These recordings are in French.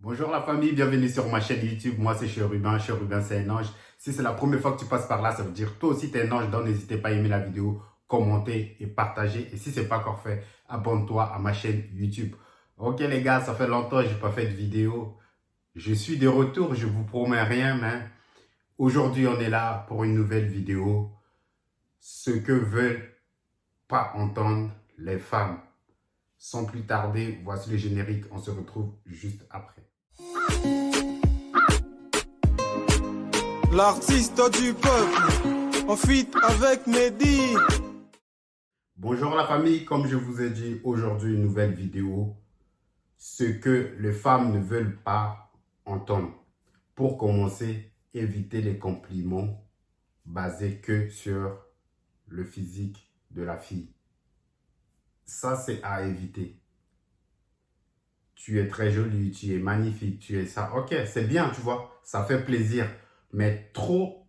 Bonjour la famille, bienvenue sur ma chaîne YouTube. Moi c'est Chérubin c'est un ange. Si c'est la première fois que tu passes par là, ça veut dire toi aussi tu es un ange. Donc n'hésitez pas à aimer la vidéo, commenter et partager. Et si ce n'est pas encore fait, abonne-toi à ma chaîne YouTube. Ok les gars, ça fait longtemps que je n'ai pas fait de vidéo. Je suis de retour, je vous promets rien, mais aujourd'hui on est là pour une nouvelle vidéo. Ce que veulent pas entendre les femmes. Sans plus tarder, voici le générique. On se retrouve juste après. L'artiste du peuple, en feat avec Mehdi. Bonjour la famille, comme je vous ai dit, aujourd'hui une nouvelle vidéo. Ce que les femmes ne veulent pas entendre. Pour commencer, éviter les compliments basés que sur le physique de la fille. Ça, c'est à éviter. Tu es très jolie, tu es magnifique, tu es ça. Ok, c'est bien, tu vois, ça fait plaisir. Mais trop,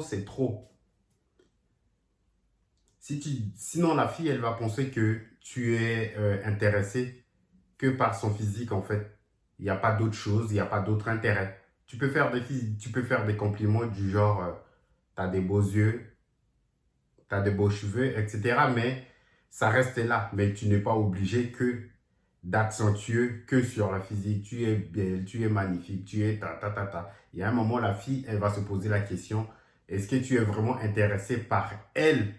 c'est trop. Sinon, la fille, elle va penser que tu es intéressé que par son physique, en fait. Il n'y a pas d'autre chose, il n'y a pas d'autre intérêt. Tu peux faire des compliments du genre, tu as des beaux yeux, tu as des beaux cheveux, etc. Mais ça reste là. Mais tu n'es pas obligé d'accentuer que sur la physique. Tu es belle, tu es magnifique, tu es ta. Il y a un moment, la fille, elle va se poser la question, est-ce que tu es vraiment intéressé par elle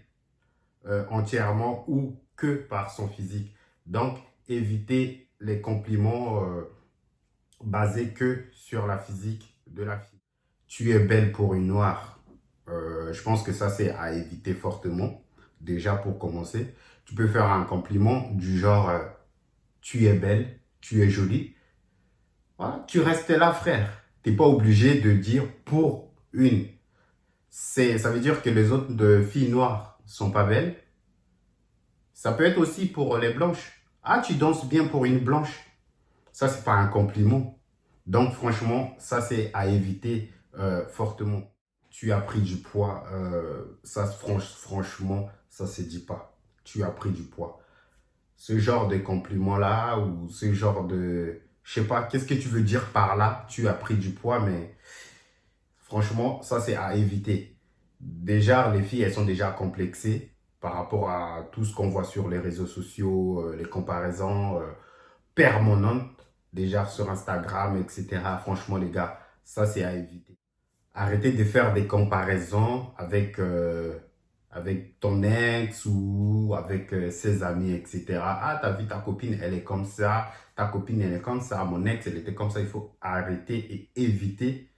entièrement ou que par son physique? Donc, éviter les compliments basés que sur la physique de la fille. Tu es belle pour une noire. Je pense que ça, c'est à éviter fortement. Déjà, pour commencer, tu peux faire un compliment du genre tu es belle, tu es jolie. Voilà, tu restes là, frère. Tu n'es pas obligé de dire pour une. Ça veut dire que les autres filles noires sont pas belles. Ça peut être aussi pour les blanches. Ah, tu danses bien pour une blanche. Ça, c'est pas un compliment. Donc, franchement, ça, c'est à éviter fortement. Tu as pris du poids. Ça, franchement, ça se dit pas. Tu as pris du poids. Ce genre de compliment-là ou ce genre de... Je sais pas, qu'est-ce que tu veux dire par là? Tu as pris du poids, mais franchement, ça, c'est à éviter. Déjà, les filles, elles sont déjà complexées par rapport à tout ce qu'on voit sur les réseaux sociaux, les comparaisons permanentes, déjà sur Instagram, etc. Franchement, les gars, ça, c'est à éviter. Arrêtez de faire des comparaisons avec ton ex ou avec ses amis, etc. Ah, t'as vu ta copine, elle est comme ça. Ta copine, elle est comme ça. Mon ex, elle était comme ça. Il faut arrêter et éviter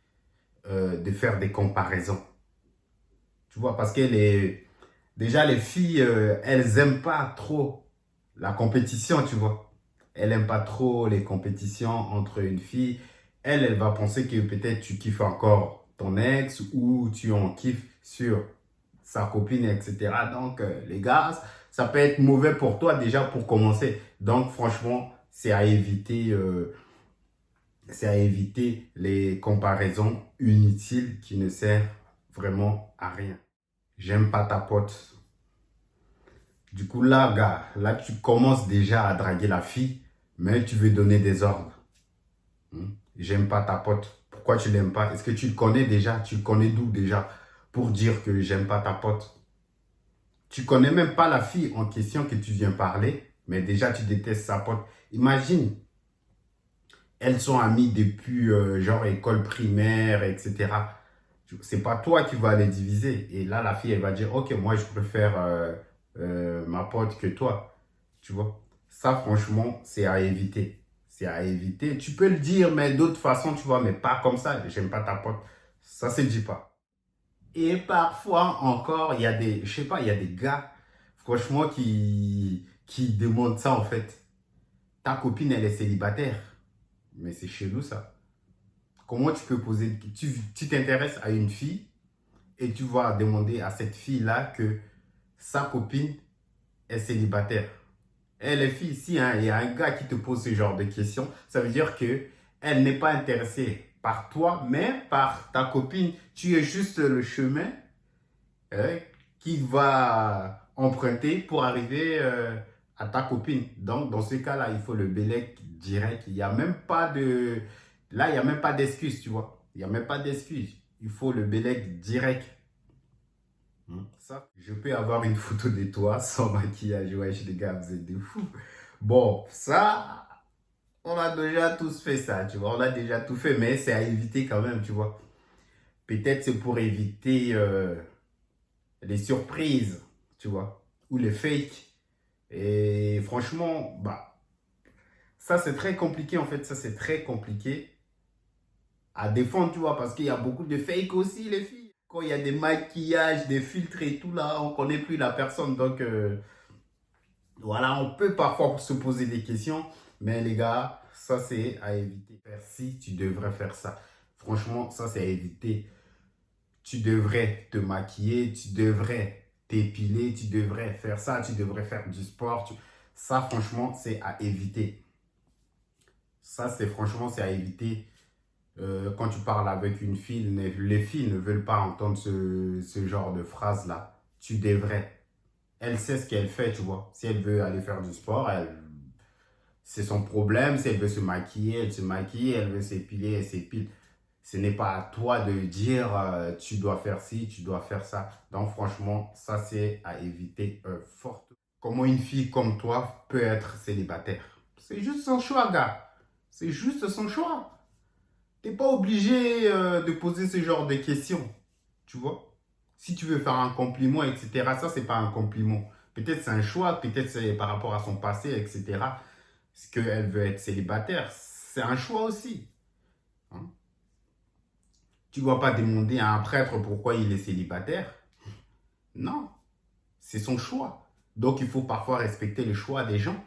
de faire des comparaisons. Tu vois, parce que déjà, les filles, elles n'aiment pas trop la compétition, tu vois. Elle n'aime pas trop les compétitions entre une fille. Elle va penser que peut-être tu kiffes encore ton ex ou tu en kiffes sur sa copine, etc. Donc, les gars, ça peut être mauvais pour toi déjà pour commencer. Donc, franchement, c'est à éviter les comparaisons inutiles qui ne servent vraiment à rien. J'aime pas ta pote. Du coup, là, gars, là, tu commences déjà à draguer la fille, mais tu veux donner des ordres. J'aime pas ta pote. Pourquoi tu l'aimes pas? Est-ce que tu le connais déjà? Tu le connais d'où déjà? Pour dire que j'aime pas ta pote. Tu connais même pas la fille en question que tu viens parler, mais déjà tu détestes sa pote. Imagine, elles sont amies depuis genre école primaire, etc. C'est pas toi qui vas les diviser. Et là, la fille, elle va dire, ok, moi, je préfère ma pote que toi. Tu vois? Ça, franchement, c'est à éviter. C'est à éviter. Tu peux le dire, mais d'autres façons, tu vois, mais pas comme ça. J'aime pas ta pote. Ça se dit pas. Et parfois encore, il y a je sais pas, il y a des gars, franchement, qui demandent ça, en fait. Ta copine, elle est célibataire. Mais c'est chelou, ça. Comment tu peux poser... Tu t'intéresses à une fille et tu vas demander à cette fille-là que sa copine est célibataire. Et les filles, si hein, il y a un gars qui te pose ce genre de questions, ça veut dire que elle n'est pas intéressée par toi, mais par ta copine. Tu es juste le chemin qu'il va emprunter pour arriver à ta copine. Donc, dans ce cas-là, il faut le bélec direct. Il n'y a même pas de... Là, il n'y a même pas d'excuse, tu vois. Il n'y a même pas d'excuse. Il faut le bélec direct. Ça, je peux avoir une photo de toi sans maquillage. Wesh, les gars, vous êtes des fous. Bon, ça, on a déjà tous fait ça, tu vois. On a déjà tout fait, mais c'est à éviter quand même, tu vois. Peut-être c'est pour éviter les surprises, tu vois, ou les fakes. Et franchement, bah, ça c'est très compliqué en fait. Ça c'est très compliqué à défendre, tu vois, parce qu'il y a beaucoup de fakes aussi, les filles. Quand il y a des maquillages, des filtres et tout là, on connaît plus la personne. Donc, voilà, on peut parfois se poser des questions, mais les gars, ça c'est à éviter. Si tu devrais faire ça, franchement, ça c'est à éviter. Tu devrais te maquiller, tu devrais t'épiler, tu devrais faire ça, tu devrais faire du sport. Ça, franchement, c'est à éviter. Ça, c'est franchement, c'est à éviter. Quand tu parles avec une fille, les filles ne veulent pas entendre ce genre de phrase-là. Tu devrais. Elle sait ce qu'elle fait, tu vois. Si elle veut aller faire du sport, c'est son problème. Si elle veut se maquiller, elle se maquille. Elle veut s'épiler, elle s'épile. Ce n'est pas à toi de dire tu dois faire ci, tu dois faire ça. Donc franchement, ça c'est à éviter fort. Comment une fille comme toi peut être célibataire? C'est juste son choix, gars. C'est juste son choix. Tu n'es pas obligé de poser ce genre de questions. Tu vois? Si tu veux faire un compliment, etc., ça c'est pas un compliment. Peut-être c'est un choix, peut-être c'est par rapport à son passé, etc. Est-ce qu'elle veut être célibataire? C'est un choix aussi. Hein. Tu ne dois pas demander à un prêtre pourquoi il est célibataire. Non, c'est son choix. Donc, il faut parfois respecter le choix des gens.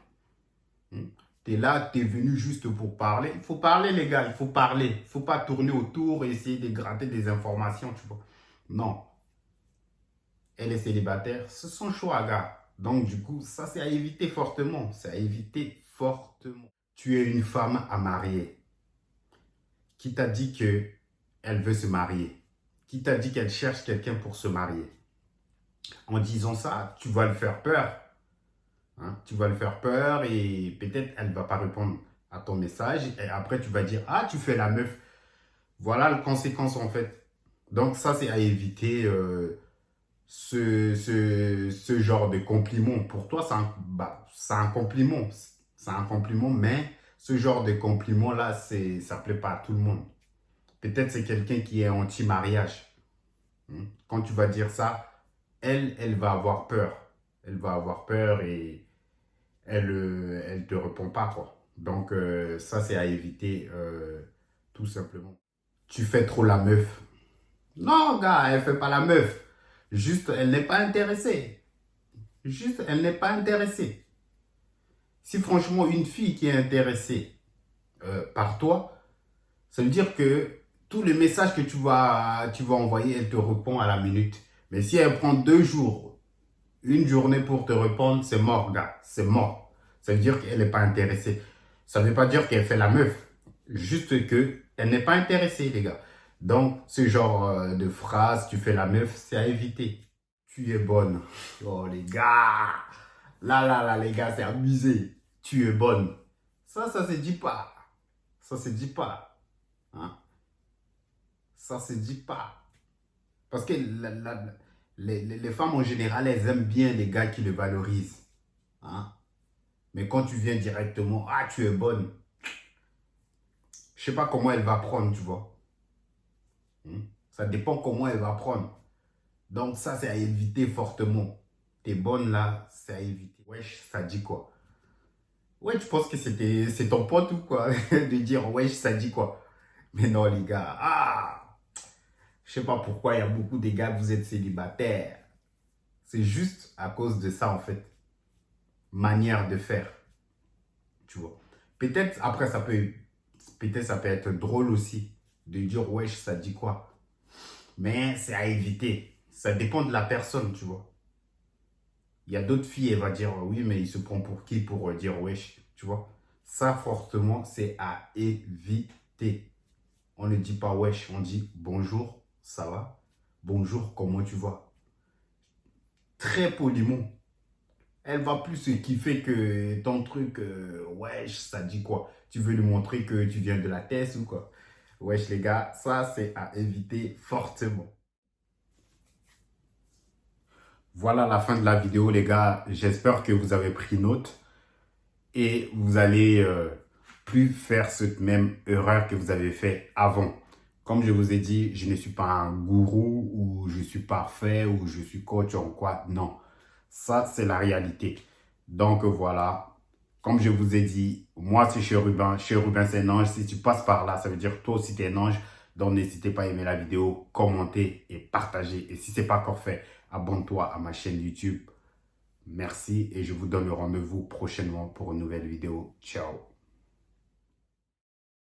Tu es là, tu es venu juste pour parler. Il faut parler, les gars, il faut parler. Il ne faut pas tourner autour et essayer de gratter des informations, tu vois. Non, elle est célibataire, c'est son choix, gars. Donc, du coup, ça, c'est à éviter fortement. C'est à éviter fortement. Tu es une femme à marier. Qui t'a dit qu'elle veut se marier? Qui t'a dit qu'elle cherche quelqu'un pour se marier? En disant ça, tu vas le faire peur. Hein? Tu vas le faire peur et peut-être elle ne va pas répondre à ton message. Et après, tu vas dire, ah, tu fais la meuf. Voilà la conséquence en fait. Donc ça, c'est à éviter ce genre de compliment. Pour toi, c'est un compliment. C'est un compliment, mais ce genre de compliment-là, ça ne plaît pas à tout le monde. Peut-être c'est quelqu'un qui est anti-mariage. Quand tu vas dire ça, elle va avoir peur. Elle va avoir peur et elle te répond pas, quoi. Donc, ça, c'est à éviter, tout simplement. Tu fais trop la meuf. Non, gars, elle fait pas la meuf. Juste, elle n'est pas intéressée. Juste, elle n'est pas intéressée. Si franchement, une fille qui est intéressée par toi, ça veut dire que tous les messages que tu vas envoyer, elle te répond à la minute. Mais si elle prend 2 jours, une journée pour te répondre, c'est mort, gars. C'est mort. Ça veut dire qu'elle n'est pas intéressée. Ça ne veut pas dire qu'elle fait la meuf. Juste qu'elle n'est pas intéressée, les gars. Donc, ce genre de phrase, tu fais la meuf, c'est à éviter. Tu es bonne. Oh, les gars. Là, les gars, c'est abusé. Tu es bonne. Ça se dit pas. Ça se dit pas. Hein? Ça se dit pas. Parce que les femmes en général, elles aiment bien les gars qui le valorisent. Hein? Mais quand tu viens directement, ah, tu es bonne. Je sais pas comment elle va prendre, tu vois. Ça dépend comment elle va prendre. Donc ça, c'est à éviter fortement. T'es bonne là, c'est à éviter. Wesh, ça dit quoi? Ouais, tu penses que c'est ton pote ou quoi? De dire wesh, ça dit quoi? Mais non, les gars. Ah! Je sais pas pourquoi il y a beaucoup de gars, vous êtes célibataires. C'est juste à cause de ça, en fait. Manière de faire. Tu vois. Peut-être, après, peut-être ça peut être drôle aussi de dire, wesh, ça dit quoi? Mais c'est à éviter. Ça dépend de la personne, tu vois. Il y a d'autres filles, elle va dire, oui, mais il se prend pour qui pour dire, wesh, tu vois. Ça, fortement, c'est à éviter. On ne dit pas wesh, on dit bonjour, ça va? Bonjour, comment tu vas? Très poliment. Elle va plus se kiffer que ton truc. Wesh, ça dit quoi? Tu veux lui montrer que tu viens de la tête ou quoi? Wesh, les gars, ça, c'est à éviter fortement. Voilà la fin de la vidéo, les gars. J'espère que vous avez pris note et vous allez plus faire cette même erreur que vous avez fait avant. Comme je vous ai dit, je ne suis pas un gourou ou je suis parfait ou je suis coach ou quoi. Non, ça c'est la réalité. Donc voilà, comme je vous ai dit, moi c'est Chérubin. Chérubin c'est un ange. Si tu passes par là, ça veut dire toi aussi tu es un ange. Donc n'hésitez pas à aimer la vidéo, commenter et partager. Et si ce n'est pas encore fait, abonne-toi à ma chaîne YouTube. Merci et je vous donne le rendez-vous prochainement pour une nouvelle vidéo. Ciao.